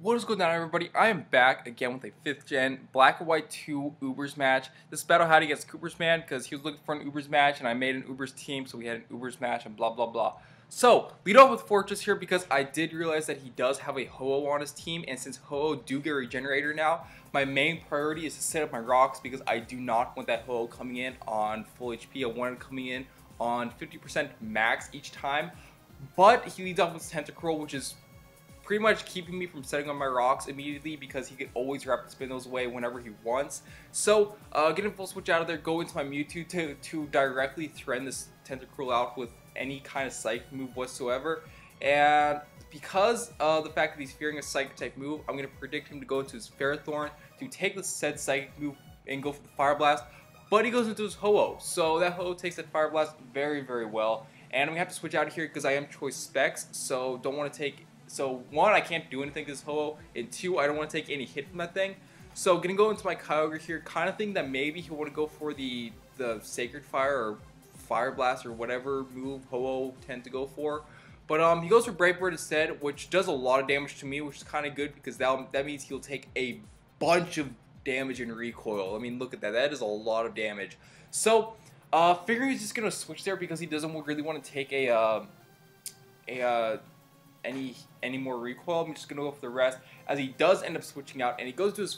What is going on, everybody? I am back again with a 5th gen Black and White 2 Ubers match. This battle had against Cooperzman because he was looking for an Ubers match and I made an Ubers team, so we had an Ubers match and blah blah blah. So, lead off with Fortress here because I did realize that he does have a Ho-Oh on his team, and since Ho-Oh do get a regenerator now, my main priority is to set up my rocks because I do not want that Ho-Oh coming in on full HP. I want it coming in on 50% max each time. But he leads off with Tentacruel, which is pretty much keeping me from setting on my rocks immediately because he can always rapid spin those away whenever he wants. So, getting full switch out of there, go into my Mewtwo to directly threaten this Tentacruel out with any kind of psychic move whatsoever. And because of the fact that he's fearing a psychic type move, I'm going to predict him to go into his Ferrothorn to take the said psychic move and go for the Fire Blast. But he goes into his Ho-Oh, so that Ho-Oh takes that Fire Blast very, very well. And I'm going to have to switch out of here because I am choice specs, so don't want to take... So, 1, I can't do anything to this Ho-Oh, and 2, I don't want to take any hit from that thing. So, gonna go into my Kyogre here, kind of think that maybe he'll want to go for the Sacred Fire or Fire Blast or whatever move Ho-Oh tend to go for. But he goes for Brave Bird instead, which does a lot of damage to me, which is kind of good because that means he'll take a bunch of damage in recoil. I mean, look at that. That is a lot of damage. So, figuring he's just gonna switch there because he doesn't really want to take any more recoil. I'm just gonna go for the rest, as he does end up switching out, and he goes to his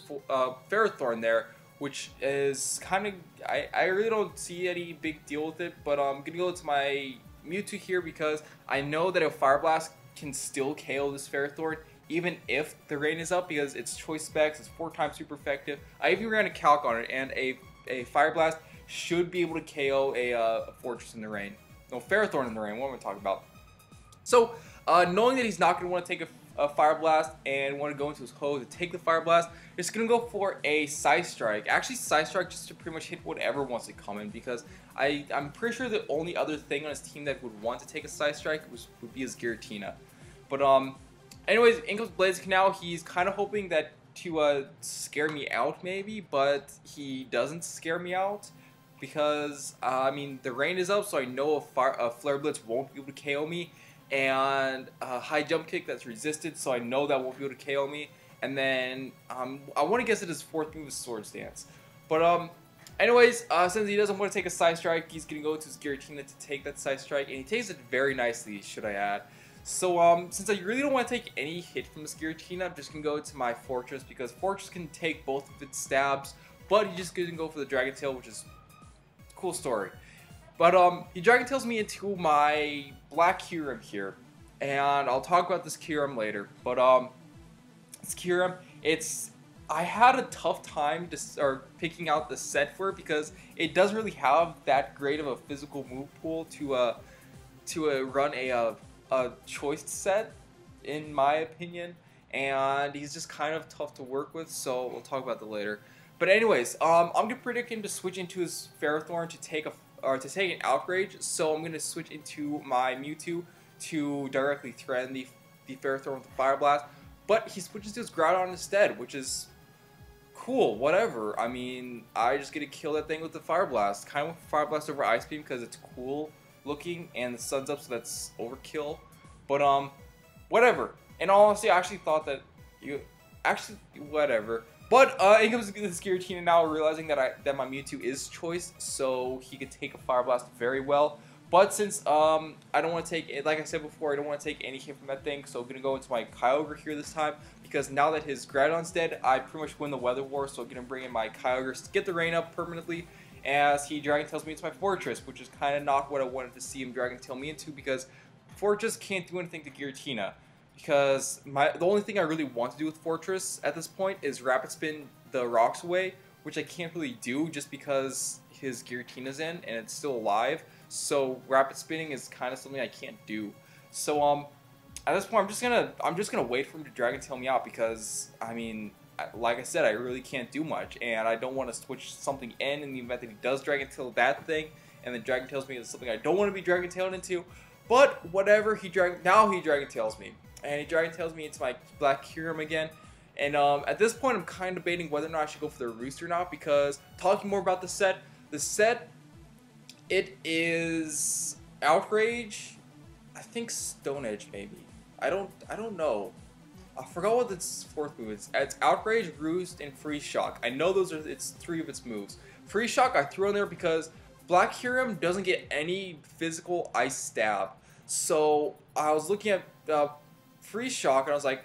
Ferrothorn there, which is kind of I really don't see any big deal with it. But I'm gonna go to my Mewtwo here because I know that a Fire Blast can still KO this Ferrothorn even if the rain is up because it's choice specs, it's 4 times super effective. I even ran a calc on it, and a Fire Blast should be able to KO a Fortress in the rain. No, Ferrothorn in the rain. What am I talking about? So, knowing that he's not going to want to take a Fire Blast and want to go into his Ho to take the Fire Blast, he's going to go for a Side Strike. Actually, Side Strike just to pretty much hit whatever wants to come in, because I'm pretty sure the only other thing on his team that would want to take a Side Strike would be his Giratina. But, anyways, in comes Blaze Canal. He's kind of hoping that to scare me out maybe, but he doesn't scare me out. Because, I mean, the rain is up, so I know a Flare Blitz won't be able to KO me. And a high jump kick that's resisted, so I know that won't be able to KO me. And then I want to guess that his 4th move is Swords Dance. But anyways, since he doesn't want to take a Side Strike, he's gonna go to his Giratina to take that Side Strike, and he takes it very nicely, should I add. So since I really don't want to take any hit from this Giratina, I'm just gonna go to my Fortress because Fortress can take both of its stabs, but he just gonna go for the Dragon Tail, which is a cool story. But he Dragon Tails me into my Black Kyurem here, and I'll talk about this Kyurem later. But this Kyurem, I had a tough time picking out the set for it because it doesn't really have that great of a physical move pool to run a choice set, in my opinion, and he's just kind of tough to work with. So we'll talk about that later. But anyways, I'm gonna predict him to switch into his Ferrothorn to take an Outrage, so I'm going to switch into my Mewtwo to directly threaten the Ferrothorn with the Fire Blast, but he switches to his Groudon instead, which is cool, whatever. I mean, I just get to kill that thing with the Fire Blast. Kind of Fire Blast over Ice Beam because it's cool looking and the sun's up, so that's overkill. But, whatever. In all honesty, I actually thought that whatever. But in comes this Giratina now, realizing that my Mewtwo is choice, so he could take a Fire Blast very well. But since I don't want to take, like I said before, I don't want to take any hit from that thing, so I'm gonna go into my Kyogre here this time because now that his Groudon's dead, I pretty much win the Weather War. So I'm gonna bring in my Kyogre to get the rain up permanently, as he Dragon Tails me into my Fortress, which is kind of not what I wanted to see him Dragon Tail me into because Fortress can't do anything to Giratina. Because the only thing I really want to do with Fortress at this point is Rapid Spin the rocks away, which I can't really do just because his Giratina's in and it's still alive. So Rapid Spinning is kind of something I can't do. So at this point I'm just gonna wait for him to Dragon Tail me out because I mean, like I said, I really can't do much, and I don't want to switch something in the event that he does Dragon Tail that thing, and then Dragon Tails me into something I don't want to be Dragon Tailed into. But whatever, now he Dragon Tails me. And he Dragon Tails me into my Black Kyurem again. And at this point, I'm kind of debating whether or not I should go for the Roost or not, because talking more about the set, it is Outrage, I think Stone Edge maybe. I don't know. I forgot what its fourth move is. It's Outrage, Roost, and Freeze Shock. I know those are it's 3 of its moves. Freeze Shock I threw in there because Black Kyurem doesn't get any physical Ice Stab. So I was looking at Freeze Shock and I was like,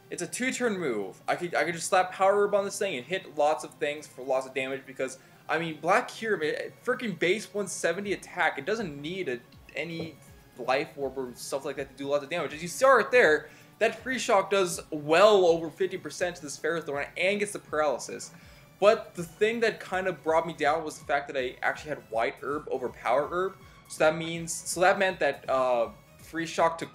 it's a 2-turn move. I could just slap Power Herb on this thing and hit lots of things for lots of damage because, I mean, Black Kyurem, freaking base 170 attack. It doesn't need any Life Orb or stuff like that to do lots of damage. As you saw right there, that Freeze Shock does well over 50% to this Ferrothorn and gets the paralysis. But the thing that kind of brought me down was the fact that I actually had White Herb over Power Herb. So that meant that Freeze Shock took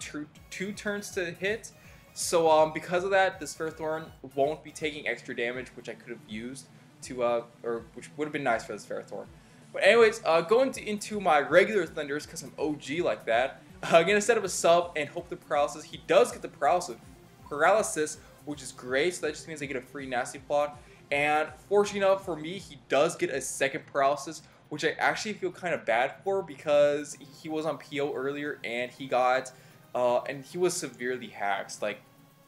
two turns to hit. So because of that, this Ferrothorn won't be taking extra damage, which I could have used to, or which would have been nice for this Ferrothorn. But anyways, going into my regular Thundurus, because I'm OG like that, I'm going to set up a sub and hope the paralysis. He does get the paralysis, which is great, so that just means I get a free Nasty Plot. And fortunately enough for me, he does get a second paralysis, which I actually feel kind of bad for because he was on PO earlier and he got, and he was severely hacked, like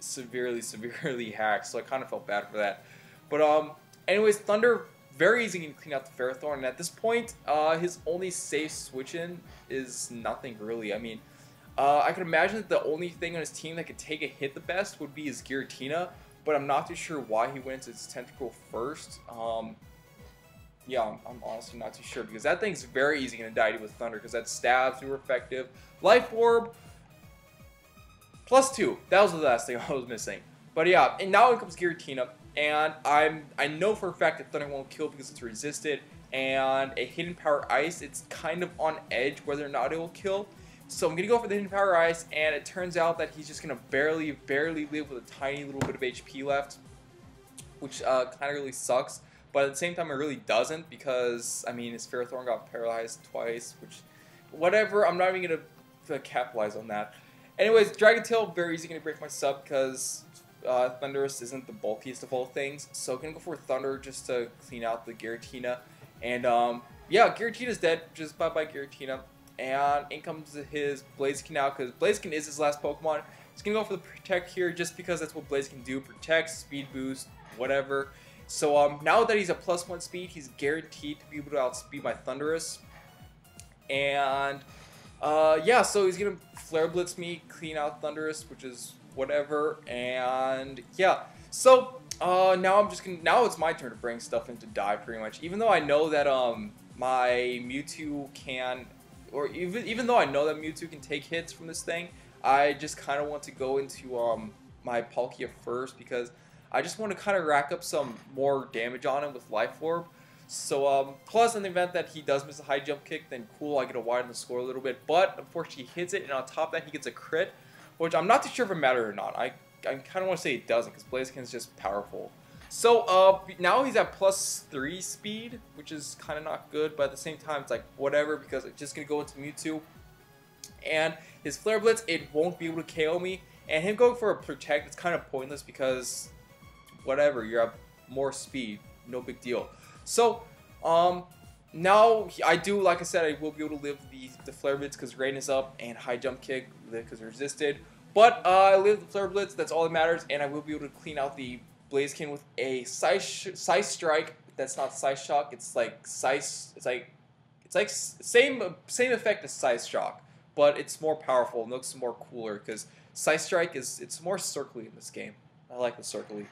severely hacked, so I kind of felt bad for that. But anyways, Thunder, very easy to clean out the Ferrothorn, and at this point, his only safe switch-in is nothing really. I mean, I can imagine that the only thing on his team that could take a hit the best would be his Giratina, but I'm not too sure why he went into his Tentacle first. Yeah, I'm honestly not too sure, because that thing's very easy to die to with Thunder, because that stabs, super effective. Life Orb, +2. That was the last thing I was missing. But yeah, and now it comes Giratina, and I know for a fact that Thunder won't kill because it's resisted, and a Hidden Power Ice, it's kind of on edge whether or not it will kill. So I'm going to go for the Hidden Power Ice, and it turns out that he's just going to barely live with a tiny little bit of HP left, which kind of really sucks. But at the same time, it really doesn't, because, I mean, his Ferrothorn got paralyzed twice, which, whatever, I'm not even going to capitalize on that. Anyways, Dragon Tail, very easy going to break my sub, because Thundurus isn't the bulkiest of all things. So I'm going to go for Thunder just to clean out the Giratina. And, yeah, Giratina's dead, just bye-bye Giratina. And in comes his Blaziken now, because Blaziken is his last Pokemon. He's going to go for the Protect here, just because that's what Blaziken do. Protect, Speed Boost, whatever. So now that he's at +1 speed, he's guaranteed to be able to outspeed my Thundurus. And yeah, so he's gonna Flare Blitz me, clean out Thundurus, which is whatever. And yeah, so now it's my turn to bring stuff into die pretty much. Even though I know that my Mewtwo can, or even though I know that Mewtwo can take hits from this thing, I just kind of want to go into my Palkia first, because I just want to kind of rack up some more damage on him with Life Orb. So, plus in the event that he does miss a high jump kick, then cool, I get to widen the score a little bit. But, unfortunately, he hits it, and on top of that, he gets a crit, which I'm not too sure if it mattered or not. I kind of want to say it doesn't, because Blaziken is just powerful. So, now he's at +3 speed, which is kind of not good, but at the same time, it's like, whatever, because it's just going to go into Mewtwo. And his Flare Blitz, it won't be able to KO me. And him going for a Protect, it's kind of pointless, because whatever, you have more speed, no big deal. So, now I do, like I said, I will be able to live the Flare Blitz because Rain is up, and High Jump Kick because resisted. But I live the Flare Blitz, that's all that matters, and I will be able to clean out the Blaziken with a Size Strike. That's not Size Shock, it's like Size, it's like same effect as Size Shock, but it's more powerful and looks more cooler because Size Strike it's more circly in this game. I like the circly.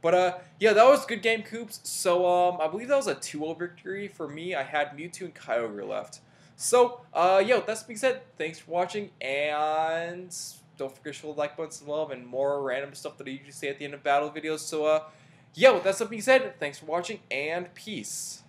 But, yeah, that was a good game, Coops. So, I believe that was a 2-0 victory for me. I had Mewtwo and Kyogre left. So, yeah, with that being said, thanks for watching, and don't forget to show the like button, some love, and more random stuff that I usually say at the end of battle videos. So, yeah, with that being said, thanks for watching, and peace.